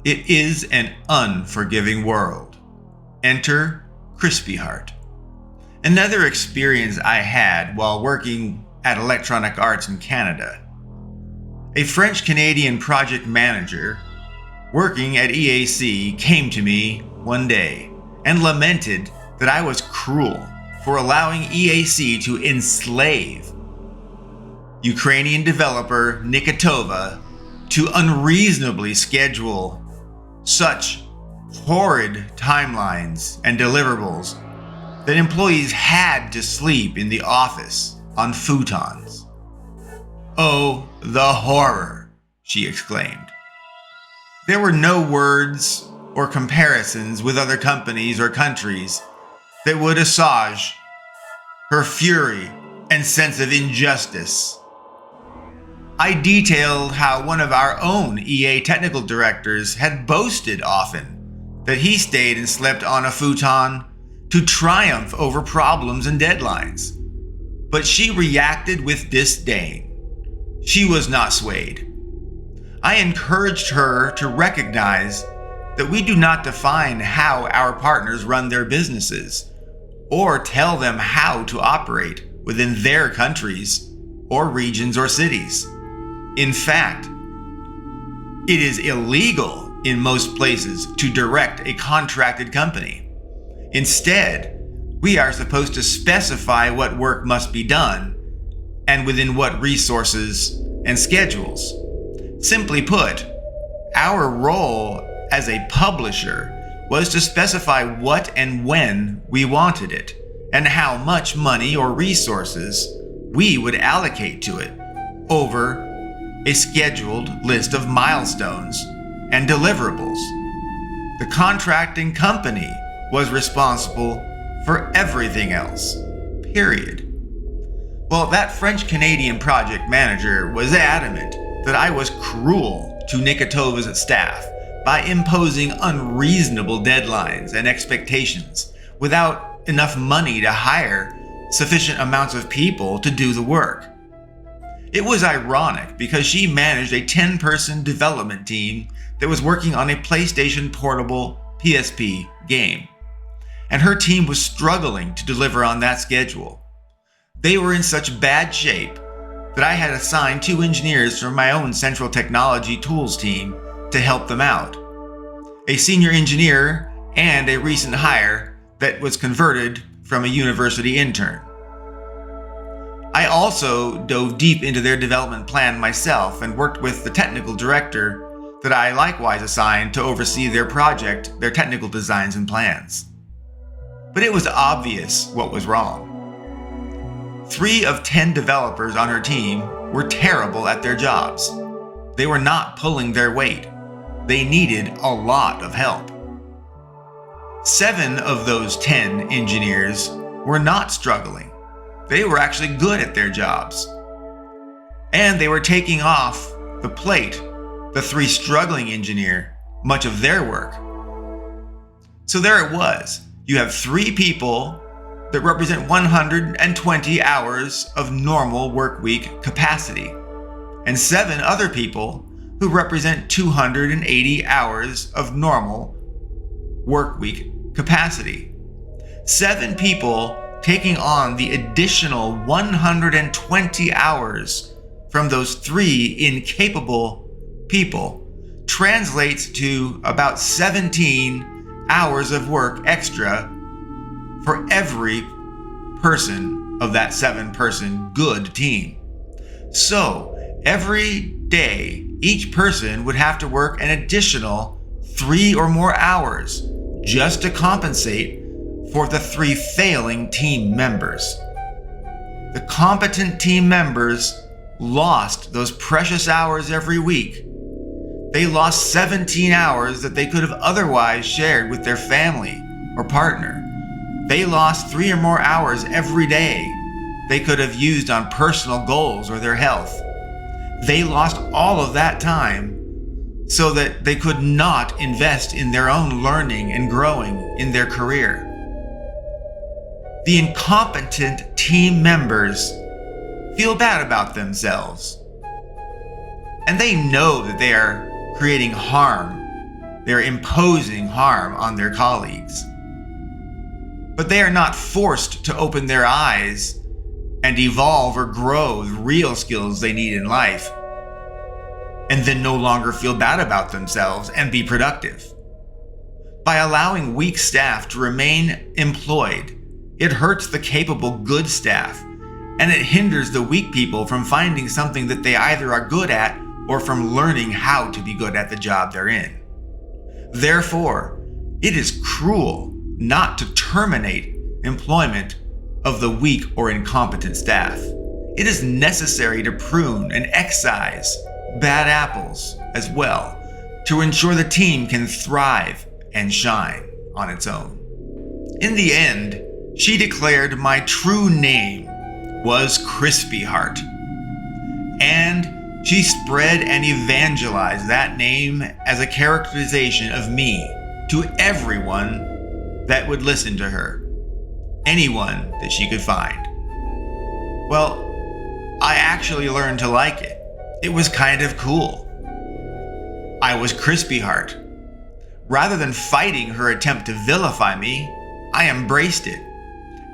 It is an unforgiving world. Enter Crispy Heart. Another experience I had while working at Electronic Arts in Canada. A French-Canadian project manager working at EAC came to me one day and lamented that I was cruel for allowing EAC to enslave Ukrainian developer Nikitova to unreasonably schedule such horrid timelines and deliverables that employees had to sleep in the office on futons. "Oh, the horror," she exclaimed. There were no words or comparisons with other companies or countries that would assuage her fury and sense of injustice. I detailed how one of our own EA technical directors had boasted often that he stayed and slept on a futon to triumph over problems and deadlines. But she reacted with disdain. She was not swayed. I encouraged her to recognize that we do not define how our partners run their businesses or tell them how to operate within their countries or regions or cities. In fact, it is illegal in most places to direct a contracted company. Instead, we are supposed to specify what work must be done and within what resources and schedules. Simply put, our role as a publisher was to specify what and when we wanted it and how much money or resources we would allocate to it over a scheduled list of milestones and deliverables. The contracting company was responsible for everything else, period. Well, that French-Canadian project manager was adamant that I was cruel to Nikitova's staff by imposing unreasonable deadlines and expectations without enough money to hire sufficient amounts of people to do the work. It was ironic because she managed a 10-person development team that was working on a PlayStation Portable PSP game, and her team was struggling to deliver on that schedule. They were in such bad shape that I had assigned 2 engineers from my own Central Technology Tools team to help them out. A senior engineer and a recent hire that was converted from a university intern. I also dove deep into their development plan myself and worked with the technical director that I likewise assigned to oversee their project, their technical designs and plans. But it was obvious what was wrong. 3 of 10 developers on her team were terrible at their jobs. They were not pulling their weight. They needed a lot of help. 7 of those 10 engineers were not struggling. They were actually good at their jobs. And they were taking off the plate, the 3 struggling engineer, much of their work. So there it was. You have 3 people that represent 120 hours of normal work week capacity, and 7 other people who represent 280 hours of normal work week capacity. 7 people taking on the additional 120 hours from those 3 incapable people translates to about 17 hours of work extra for every person of that 7-person good team. So every day, each person would have to work an additional 3 or more hours just to compensate for the 3 failing team members. The competent team members lost those precious hours every week. They lost 17 hours that they could have otherwise shared with their family or partner. They lost 3 or more hours every day they could have used on personal goals or their health. They lost all of that time so that they could not invest in their own learning and growing in their career. The incompetent team members feel bad about themselves, and they know that they are creating harm they're imposing harm on their colleagues. But they are not forced to open their eyes and evolve or grow the real skills they need in life, and then no longer feel bad about themselves and be productive. By allowing weak staff to remain employed, it hurts the capable good staff, and it hinders the weak people from finding something that they either are good at or from learning how to be good at the job they're in. Therefore, it is cruel not to terminate employment of the weak or incompetent staff. It is necessary to prune and excise bad apples as well to ensure the team can thrive and shine on its own. In the end, she declared my true name was Crispy Heart, and she spread and evangelized that name as a characterization of me to everyone that would listen to her, anyone that she could find. Well, I actually learned to like it. It was kind of cool. I was Crispy Heart. Rather than fighting her attempt to vilify me, I embraced it,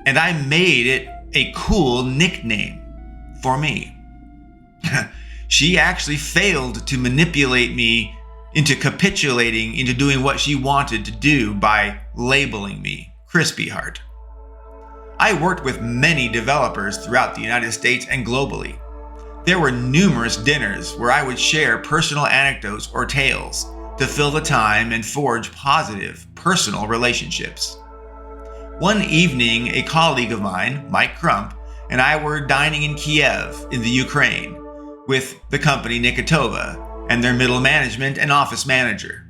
and I made it a cool nickname for me. She actually failed to manipulate me into capitulating into doing what she wanted to do by labeling me Crispy Heart. I worked with many developers throughout the United States and globally. There were numerous dinners where I would share personal anecdotes or tales to fill the time and forge positive personal relationships. One evening, a colleague of mine, Mike Crump, and I were dining in Kiev in the Ukraine with the company Nikotova and their middle management and office manager.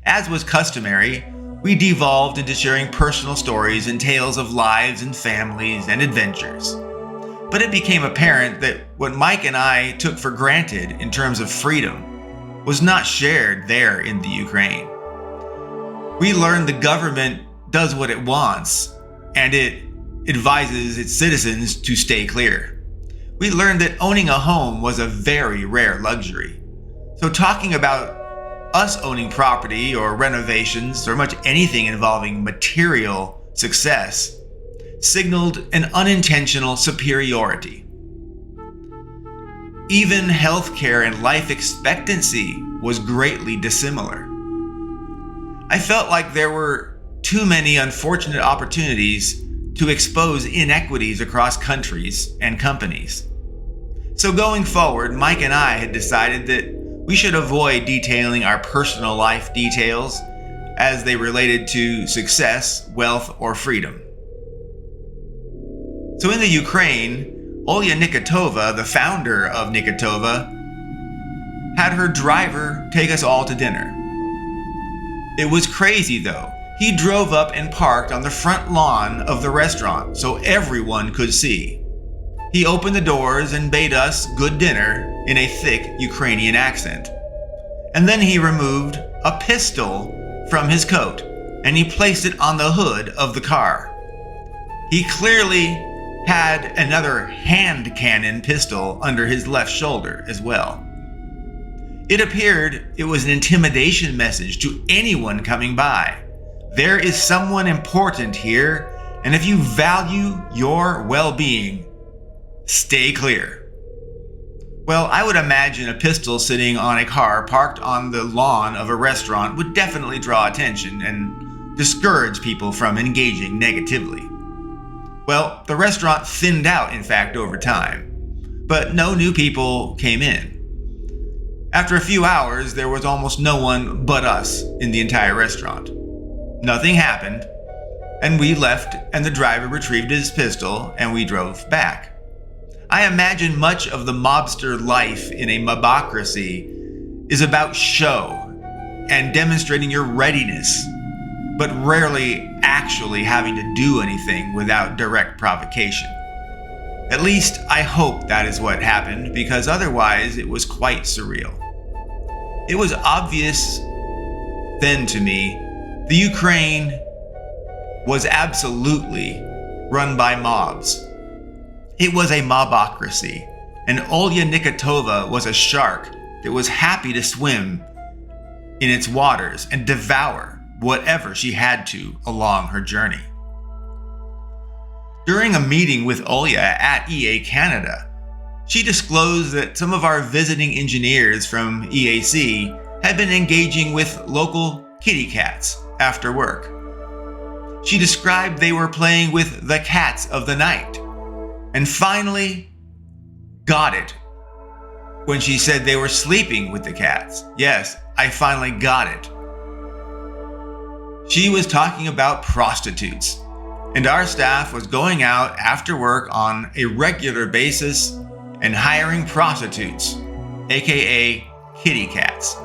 As was customary, we devolved into sharing personal stories and tales of lives and families and adventures. But it became apparent that what Mike and I took for granted in terms of freedom was not shared there in the Ukraine. We learned the government does what it wants, and it advises its citizens to stay clear. We learned that owning a home was a very rare luxury. So talking about us owning property or renovations or much anything involving material success signaled an unintentional superiority. Even healthcare and life expectancy was greatly dissimilar. I felt like there were too many unfortunate opportunities to expose inequities across countries and companies. So going forward, Mike and I had decided that we should avoid detailing our personal life details as they related to success, wealth, or freedom. So in the Ukraine, Olya Nikotova, the founder of Nikotova, had her driver take us all to dinner. It was crazy though. He drove up and parked on the front lawn of the restaurant so everyone could see. He opened the doors and bade us good dinner in a thick Ukrainian accent. And then he removed a pistol from his coat and he placed it on the hood of the car. He clearly had another hand cannon pistol under his left shoulder as well. It appeared it was an intimidation message to anyone coming by. There is someone important here, and if you value your well-being, stay clear. Well, I would imagine a pistol sitting on a car parked on the lawn of a restaurant would definitely draw attention and discourage people from engaging negatively. Well, the restaurant thinned out, in fact, over time, but no new people came in. After a few hours, there was almost no one but us in the entire restaurant. Nothing happened, and we left, and the driver retrieved his pistol, and we drove back. I imagine much of the mobster life in a mobocracy is about show and demonstrating your readiness, but rarely actually having to do anything without direct provocation. At least I hope that is what happened, because otherwise it was quite surreal. It was obvious then to me, the Ukraine was absolutely run by mobs. It was a mobocracy, and Olya Nikotova was a shark that was happy to swim in its waters and devour whatever she had to along her journey. During a meeting with Olya at EA Canada, she disclosed that some of our visiting engineers from EAC had been engaging with local kitty cats after work. She described they were playing with the cats of the night, and finally got it when she said they were sleeping with the cats. Yes, I finally got it. She was talking about prostitutes, and our staff was going out after work on a regular basis and hiring prostitutes, aka kitty cats.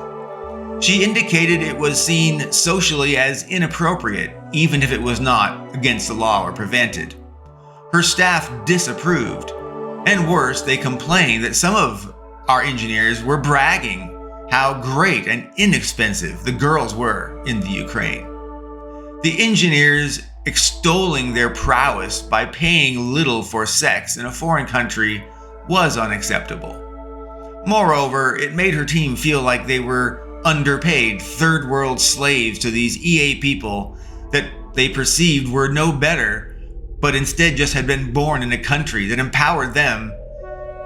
She indicated it was seen socially as inappropriate, even if it was not against the law or prevented. Her staff disapproved, and worse, they complained that some of our engineers were bragging how great and inexpensive the girls were in the Ukraine. The engineers extolling their prowess by paying little for sex in a foreign country was unacceptable. Moreover, it made her team feel like they were underpaid third world slaves to these EA people that they perceived were no better, but instead just had been born in a country that empowered them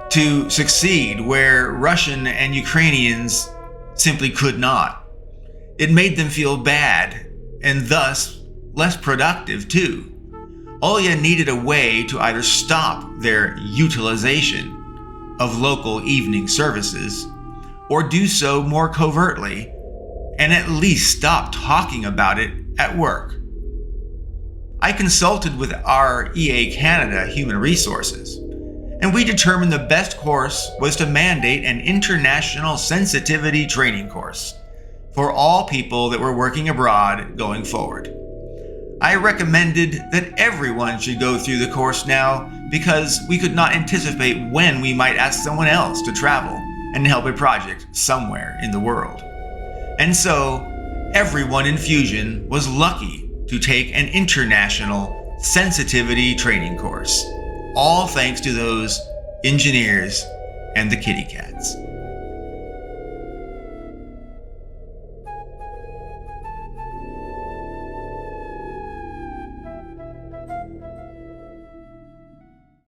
to succeed where Russian and Ukrainians simply could not. It made them feel bad and thus less productive too. Olya needed a way to either stop their utilization of local evening services or do so more covertly and at least stop talking about it at work. I consulted with our EA Canada Human Resources, and we determined the best course was to mandate an international sensitivity training course for all people that were working abroad going forward. I recommended that everyone should go through the course now because we could not anticipate when we might ask someone else to travel and help a project somewhere in the world. And so, everyone in Fusion was lucky to take an international sensitivity training course, all thanks to those engineers and the kitty cats.